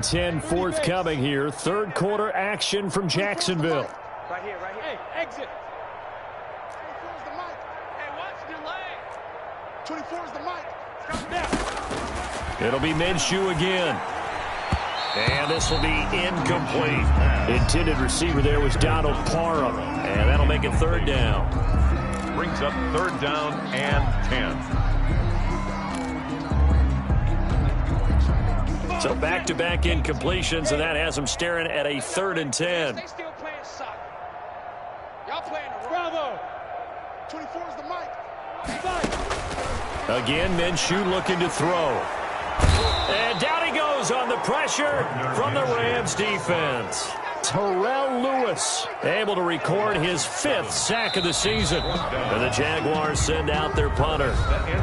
10 forthcoming here. Third quarter action from Jacksonville. Right here, right here. Hey, exit. 24 is the mic. Hey, watch the leg. 24 is the mic. Stop now. It'll be Minshew again. And this will be incomplete. Intended receiver there was Donald Parham. And that'll make it third down. Brings up third down and 10. So back-to-back incompletions, and that has them staring at a 3rd and 10. They still playing soccer. Y'all playing the Bravo. 24 is the mic. Again, Minshew looking to throw. And down he goes on the pressure from the Rams defense. Terrell Lewis able to record his 5th sack of the season. And the Jaguars send out their punter.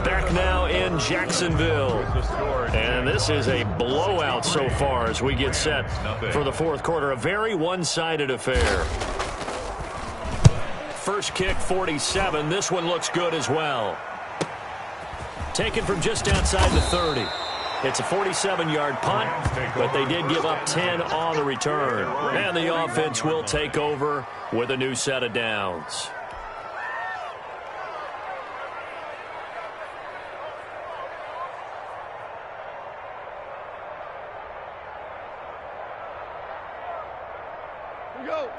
Back now in Jacksonville. And this is a blowout so far as we get set for the 4th quarter. A very one-sided affair. First kick, 47. This one looks good as well. Taken from just outside the 30. It's a 47-yard punt, but they did give up 10 on the return. And the offense will take over with a new set of downs.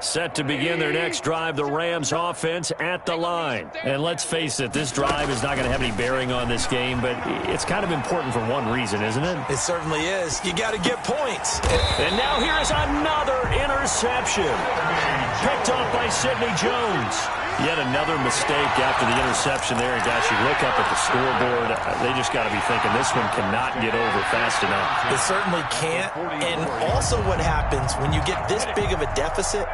Set to begin their next drive, the Rams offense at the line. And let's face it, this drive is not going to have any bearing on this game, but it's kind of important for one reason, isn't it? It certainly is. You got to get points. And now here is another interception. Picked off by Sidney Jones. Yet another mistake after the interception there. And gosh, you look up at the scoreboard, they just got to be thinking this one cannot get over fast enough. It certainly can't. And also what happens when you get this big of a deficit,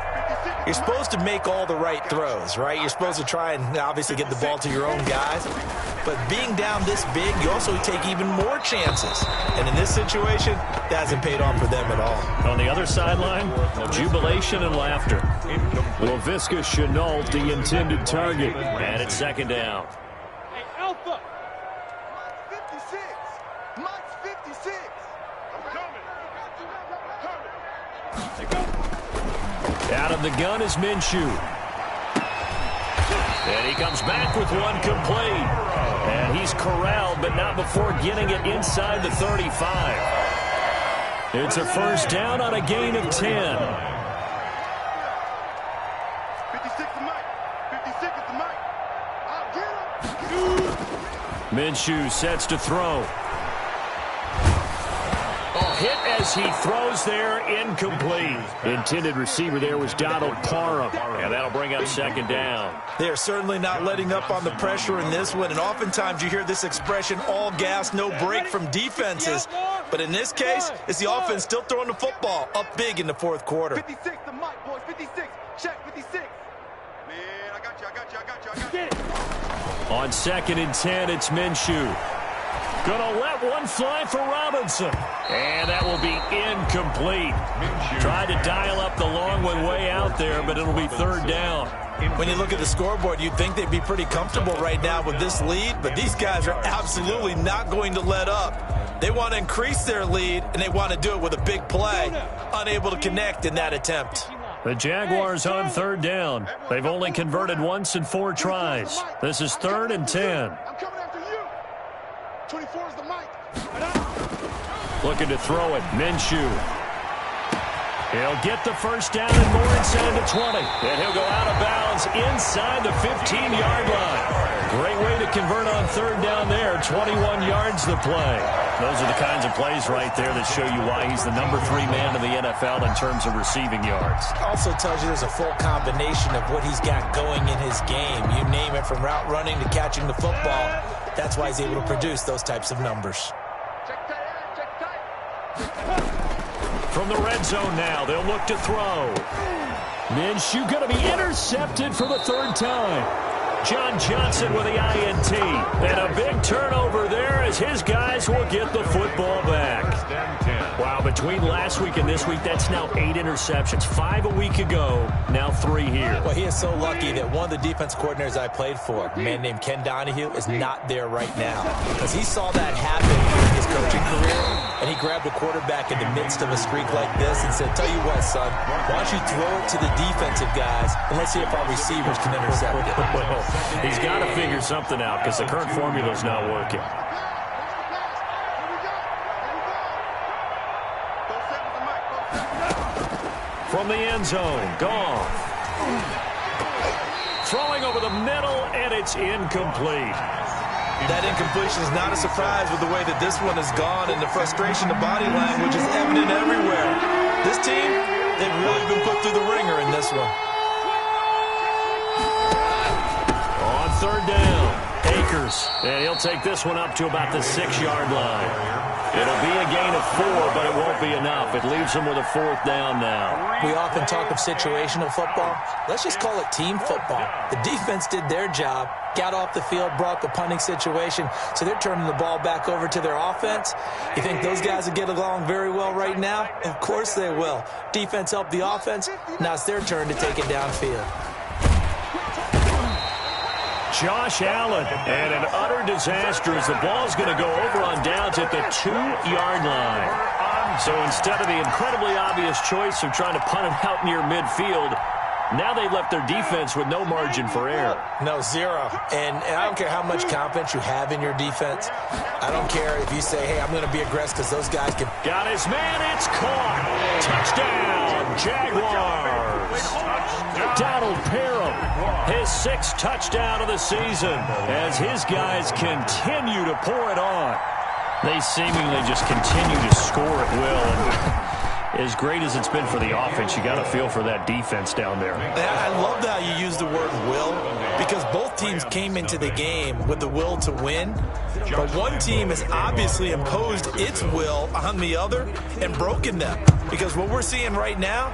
you're supposed to make all the right throws, right? You're supposed to try and obviously get the ball to your own guys. But being down this big, you also take even more chances. And in this situation, that hasn't paid off for them at all. On the other sideline, jubilation and laughter. Laviska Shenault, the intended target. And it's 2nd down. Hey, Alpha. 56. Mike's 56. I'm coming. Out of the gun is Minshew. And he comes back with one complete. And he's corralled, but not before getting it inside the 35. It's a first down on a gain of 10. 56 is Mike. 56 is the Mike. I'll get him. Minshew sets to throw. Hit as he throws there, incomplete. Intended receiver there was Donald Parham. And that'll bring up 2nd down. They are certainly not letting up on the pressure in this one. And oftentimes you hear this expression, all gas, no break from defenses. But in this case, it's the offense still throwing the football up big in the 4th quarter. 56 the Mike, boys. 56. Check 56. Man, I got you. On 2nd and 10, it's Minshew. Gonna let one fly for Robinson. And that will be incomplete. Tried to dial up the long one way out there, but it'll be 3rd down. When you look at the scoreboard, you'd think they'd be pretty comfortable right now with this lead, but these guys are absolutely not going to let up. They want to increase their lead, and they want to do it with a big play. Unable to connect in that attempt. The Jaguars on 3rd down. They've only converted once in 4 tries. This is 3rd and 10. I'm coming after you. 24 is the mic. Looking to throw it. Minshew. He'll get the first down and more inside the 20. And he'll go out of bounds inside the 15-yard line. Great way to convert on 3rd down there. 21 yards the play. Those are the kinds of plays right there that show you why he's the number 3 man in the NFL in terms of receiving yards. Also tells you there's a full combination of what he's got going in his game. You name it, from route running to catching the football. That's why he's able to produce those types of numbers. From the red zone now, they'll look to throw. Minshew going to be intercepted for the 3rd time. John Johnson with the INT. And a big turnover there as his guys will get the football back. Wow, between last week and this week, that's now 8 interceptions. 5 a week ago, now 3 here. Well, he is so lucky that one of the defense coordinators I played for, a man named Ken Donahue, is not there right now. Because he saw that happen during his coaching career, and he grabbed a quarterback in the midst of a streak like this and said, tell you what, son, why don't you throw it to the defensive guys, and let's see if our receivers can intercept it. Well, he's got to figure something out because the current formula is not working. From the end zone, Goff. Throwing over the middle, and it's incomplete. That incompletion is not a surprise with the way that this one has gone, and the frustration, the body language is evident everywhere. This team, they've really been put through the ringer in this one. On third down, Akers, and he'll take this one up to about the 6-yard line. It'll be a gain of 4, but it won't be enough. It leaves him with a 4th down now. We often talk of situational football. Let's just call it team football. The defense did their job, got off the field, brought the punting situation, so they're turning the ball back over to their offense. You think those guys will get along very well right now? Of course they will. Defense helped the offense. Now it's their turn to take it downfield. Josh Allen, and an utter disaster as the ball's going to go over on downs at the 2-yard line. So instead of the incredibly obvious choice of trying to punt it out near midfield, now they've left their defense with no margin for error. No, 0. And I don't care how much confidence you have in your defense. I don't care if you say, hey, I'm going to be aggressive because those guys can. Got his man, it's caught. Touchdown, Jaguars. Donald Parham, his 6th touchdown of the season as his guys continue to pour it on. They seemingly just continue to score at will. And as great as it's been for the offense, you got to feel for that defense down there. I love how you use the word will, because both teams came into the game with the will to win. But one team has obviously imposed its will on the other and broken them. Because what we're seeing right now,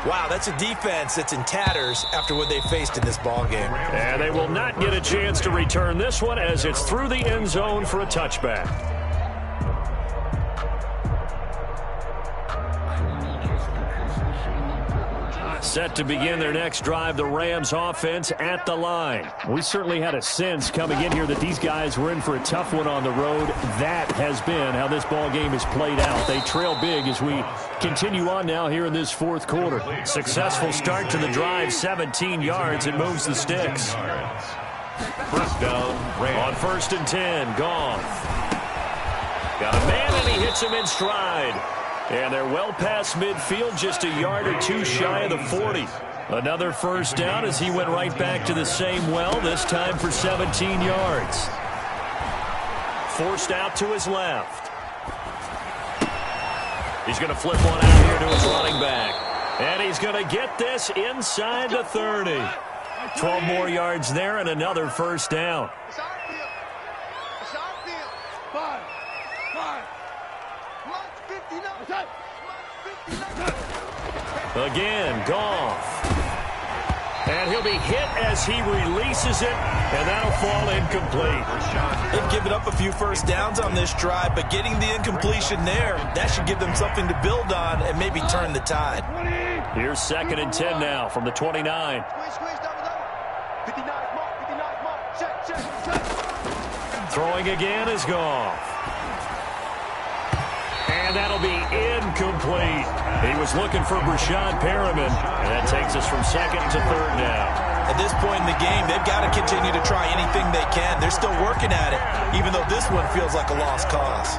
wow, that's a defense that's in tatters after what they faced in this ballgame. And they will not get a chance to return this one as it's through the end zone for a touchback. Set to begin their next drive, the Rams offense at the line. We certainly had a sense coming in here that these guys were in for a tough one on the road. That has been how this ball game is played out. They trail big as we continue on now here in this 4th quarter. Successful start to the drive, 17 yards. It moves the sticks. First down, Rams. On 1st and 10, Goff. Got a man, and he hits him in stride. And they're well past midfield, just a yard or 2 shy of the 40. Another first down as he went right back to the same well, this time for 17 yards. Forced out to his left. He's going to flip one out here to his running back. And he's going to get this inside the 30. 12 more yards there and another first down. Again, Goff. And he'll be hit as he releases it, and that'll fall incomplete. They've given up a few first downs on this drive, but getting the incompletion there, that should give them something to build on and maybe turn the tide. Here's 2nd and 10 now from the 29. Throwing again is Goff. And that'll be incomplete. He was looking for Brashad Perriman, and that takes us from 2nd to 3rd down. At this point in the game, they've got to continue to try anything they can. They're still working at it, even though this one feels like a lost cause.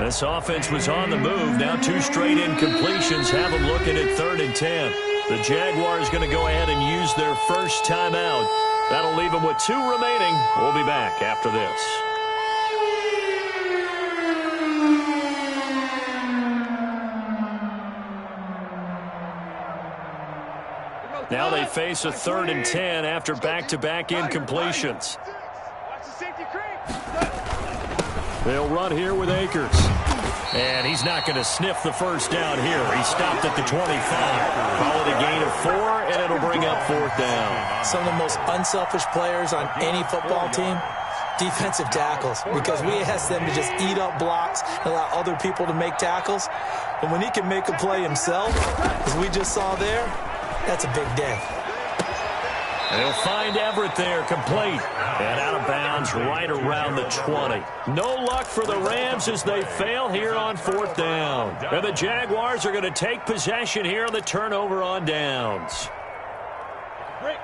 This offense was on the move. Now 2 straight incompletions have them looking at 3rd and 10. The Jaguars going to go ahead and use their first timeout. That'll leave them with 2 remaining. We'll be back after this. Now they face a 3rd and 10 after back-to-back incompletions. They'll run here with Akers. And he's not going to sniff the first down here. He stopped at the 25. Call it a gain of 4, and it'll bring up 4th down. Some of the most unselfish players on any football team, defensive tackles, because we ask them to just eat up blocks and allow other people to make tackles. But when he can make a play himself, as we just saw there, that's a big day. They'll find Everett there, complete. And out of bounds right around the 20. No luck for the Rams as they fail here on 4th down. And the Jaguars are going to take possession here on the turnover on downs.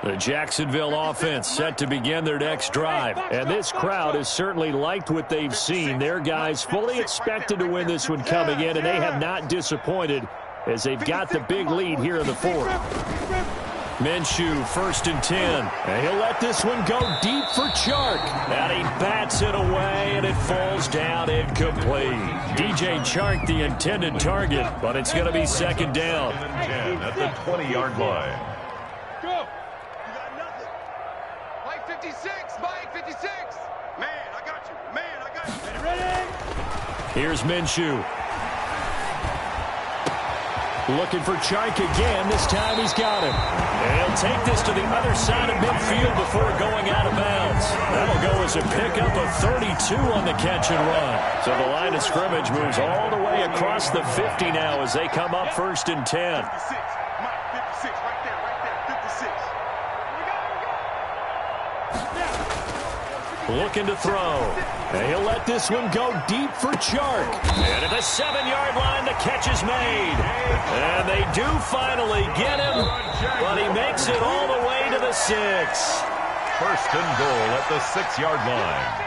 The Jacksonville offense set to begin their next drive. And this crowd has certainly liked what they've seen. Their guys fully expected to win this one coming in, and they have not disappointed as they've got the big lead here in the 4th. Minshew, 1st and 10. And he'll let this one go deep for Chark. And he bats it away, and it falls down incomplete. DJ Chark, the intended target, but it's going to be 2nd down. 10 at the 20-yard line. Go. You got nothing. Mike 56. Mike 56. Man, I got you. Man, I got you. Ready? Here's Minshew. Looking for Chark again. This time he's got him. And he'll take this to the other side of midfield before going out of bounds. That'll go as a pickup of 32 on the catch and run. So the line of scrimmage moves all the way across the 50 now as they come up 1st and 10. 56. Mike 56. Right there. 56. Looking to throw. And he'll let this one go deep for Chark. And at the 7-yard line, the catch is made. And they do finally get him, but he makes it all the way to the 6. 1st and goal at the 6-yard line.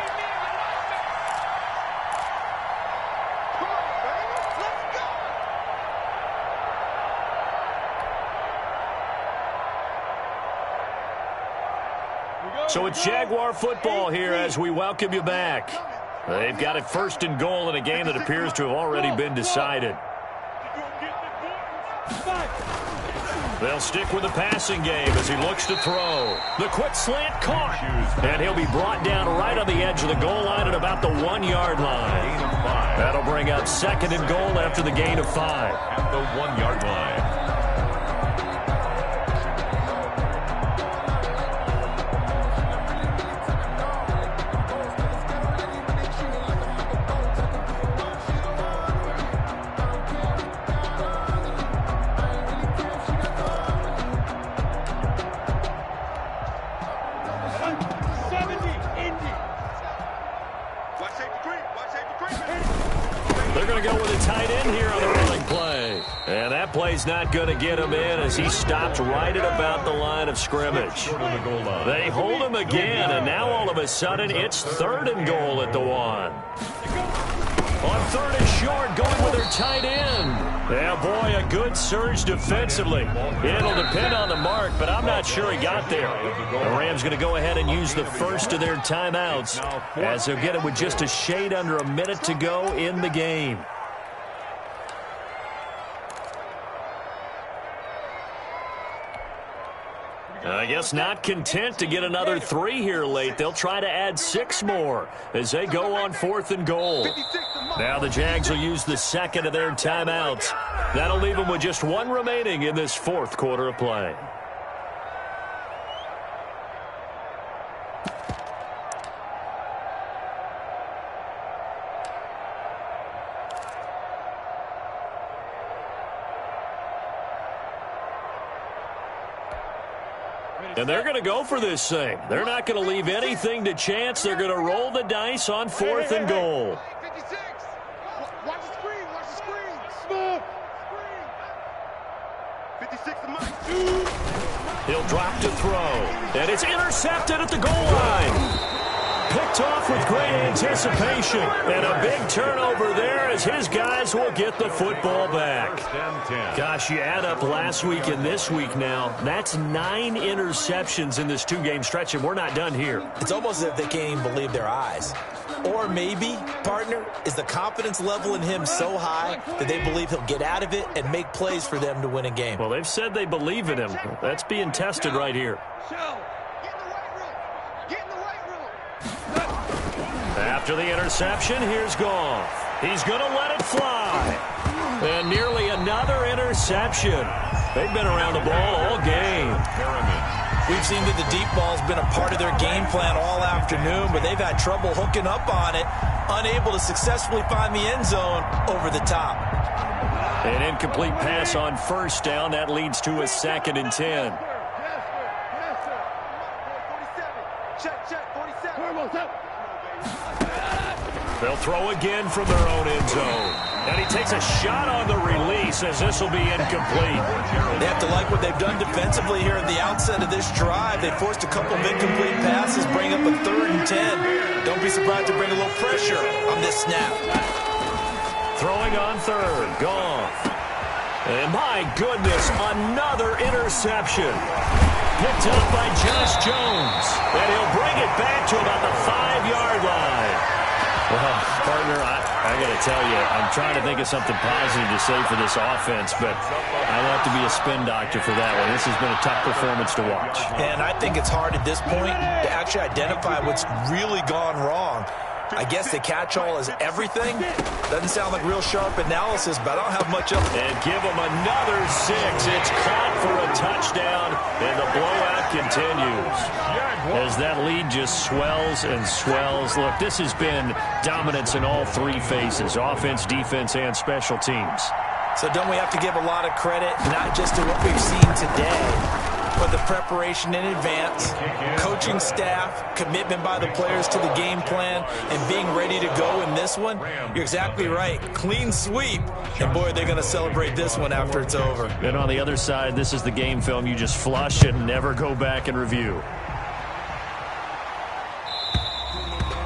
So it's Jaguar football here as we welcome you back. They've got it 1st and goal in a game that appears to have already been decided. They'll stick with the passing game as he looks to throw. The quick slant caught. And he'll be brought down right on the edge of the goal line at about the 1-yard line. That'll bring up 2nd and goal after the gain of 5. At the 1-yard line. They're going to go with a tight end here on the running play. And that play's not going to get him in as he stopped right at about the line of scrimmage. They hold him again, and now all of a sudden it's 3rd and goal at the 1. On 3rd and short, going with their tight end. Yeah, boy, a good surge defensively. It'll depend on the mark, but I'm not sure he got there. The Rams going to go ahead and use the first of their timeouts as they'll get it with just a shade under a minute to go in the game. I guess not content to get another 3 here late. They'll try to add 6 more as they go on 4th and goal. Now the Jags will use the 2nd of their timeouts. That'll leave them with just 1 remaining in this 4th quarter of play. And they're going to go for this thing. They're not going to leave anything to chance. They're going to roll the dice on 4th and goal. 56. Watch the screen. Watch the screen. Smooth. 56 to Mike. He'll drop to throw. And it's intercepted at the goal line. Picked off with great anticipation. And a big turnover there as his guys will get the football back. Gosh, you add up last week and this week now. That's 9 interceptions in this 2-game stretch, and we're not done here. It's almost as if they can't even believe their eyes. Or maybe, partner, is the confidence level in him so high that they believe he'll get out of it and make plays for them to win a game. Well, they've said they believe in him. That's being tested right here. Get in the weight room. After the interception, here's Goff. He's going to let it fly. And nearly another interception. They've been around the ball all game. We've seen that the deep ball's been a part of their game plan all afternoon, but they've had trouble hooking up on it, unable to successfully find the end zone over the top. An incomplete pass on first down. That leads to a 2nd and 10. They'll throw again from their own end zone. And he takes a shot on the release as this will be incomplete. They have to like what they've done defensively here at the outset of this drive. They forced a couple of incomplete passes, bring up a 3rd and 10. Don't be surprised to bring a little pressure on this snap. Throwing on 3rd, gone. And my goodness, another interception. Picked up by Josh Jones. And he'll bring it back to about the 5-yard line. Well, partner, I got to tell you, I'm trying to think of something positive to say for this offense, but I'd have to be a spin doctor for that one. This has been a tough performance to watch. And I think it's hard at this point to actually identify what's really gone wrong. I guess the catch-all is everything. Doesn't sound like real sharp analysis, but I don't have much else. And give them another 6. It's caught for a touchdown, and the blowout continues. As that lead just swells and swells. Look, this has been dominance in all 3 phases, offense, defense, and special teams. So don't we have to give a lot of credit, not just to what we've seen today, but the preparation in advance, coaching staff, commitment by the players to the game plan, and being ready to go in this one? You're exactly right. Clean sweep. And, boy, they're going to celebrate this one after it's over. And on the other side, this is the game film. You just flush it and never go back and review.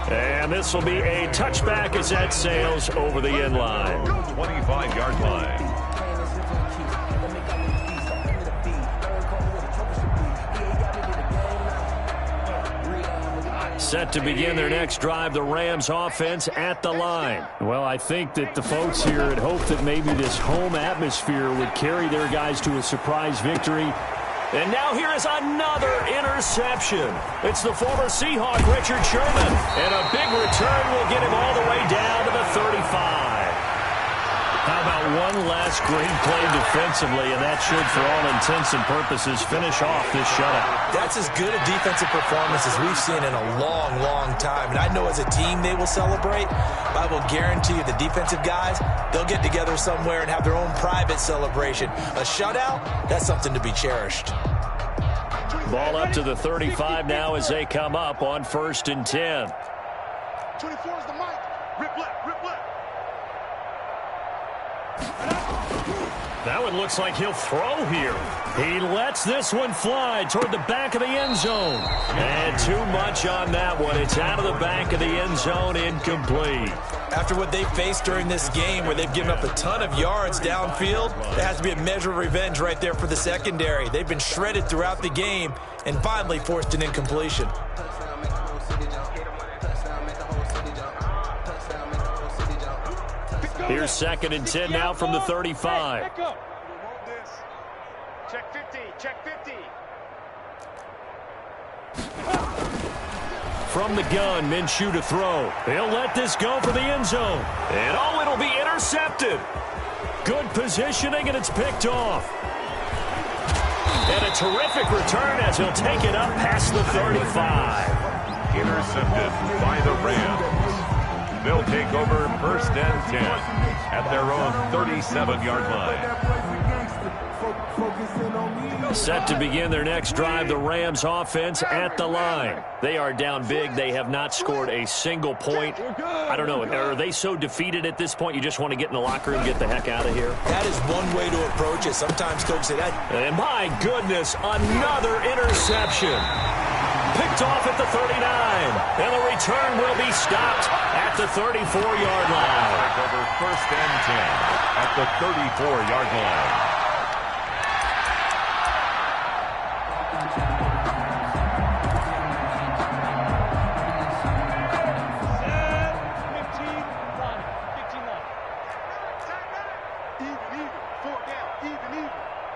And this will be a touchback as that sails over the end line. 25-yard line. Set to begin their next drive, the Rams offense at the line. Well, I think that the folks here had hoped that maybe this home atmosphere would carry their guys to a surprise victory. And now here is another interception. It's the former Seahawk, Richard Sherman. And a big return will get him all the way down to the 35. How about one last great play defensively, and that should, for all intents and purposes, finish off this shutout. That's as good a defensive performance as we've seen in a long, long time. And I know as a team they will celebrate, but I will guarantee you the defensive guys, they'll get together somewhere and have their own private celebration. A shutout, that's something to be cherished. Ball up to the 35 now as they come up on 1st and 10. 24 is the mic. Rip left, rip left. That one looks like he'll throw here. He lets this one fly toward the back of the end zone. And too much on that one. It's out of the back of the end zone, incomplete. After what they faced during this game where they've given up a ton of yards downfield, there has to be a measure of revenge right there for the secondary. They've been shredded throughout the game and finally forced an incompletion. Here's 2nd and 10 now from the 35. Check 50, check 50. From the gun, Minshew to throw. He'll let this go for the end zone. And oh, it'll be intercepted. Good positioning, and it's picked off. And a terrific return as he'll take it up past the 35. Intercepted by the Rams. They'll take over 1st and 10 at their own 37-yard line. Set to begin their next drive, the Rams offense at the line. They are down big. They have not scored a single point. I don't know. Are they so defeated at this point you just want to get in the locker room and get the heck out of here? That is one way to approach it. Sometimes coaches say that. And my goodness, another interception. Picked off at the 39. And the return will be stopped at the 34-yard line. Over 1st and 10 at the 34-yard line.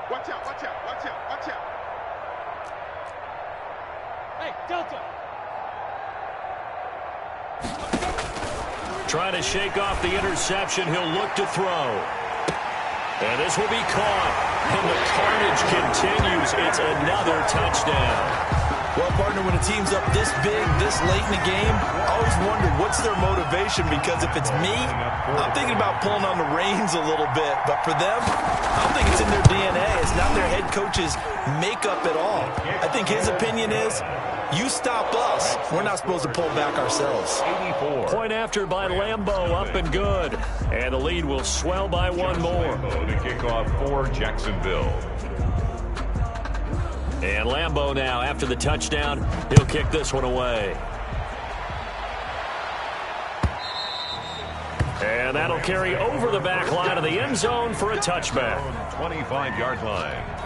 Watch out, watch out, watch out, watch out. Hey, Delta. Trying to shake off the interception. He'll look to throw. And this will be caught. And the carnage continues. It's another touchdown. Well, partner, when a team's up this big, this late in the game, I always wonder what's their motivation, because if it's me, I'm thinking about pulling on the reins a little bit. But for them, I don't think it's in their DNA. It's not their head coach's makeup at all. I think his opinion is, you stop us, we're not supposed to pull back ourselves. 84. Point after by Lambeau, up and good. And the lead will swell by one more. To kick off for Jacksonville. And Lambeau now, after the touchdown, he'll kick this one away. And that'll carry over the back line of the end zone for a touchback. 25-yard line.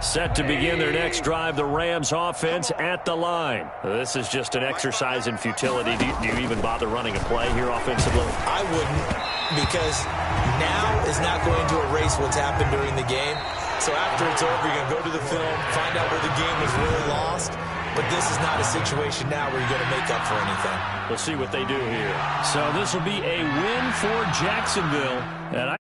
Set to begin their next drive, the Rams offense at the line. This is just an exercise in futility. Do you even bother running a play here offensively? I wouldn't, because now is not going to erase what's happened during the game. So after it's over, you're going to go to the film, find out where the game was really lost. But this is not a situation now where you're going to make up for anything. We'll see what they do here. So this will be a win for Jacksonville. And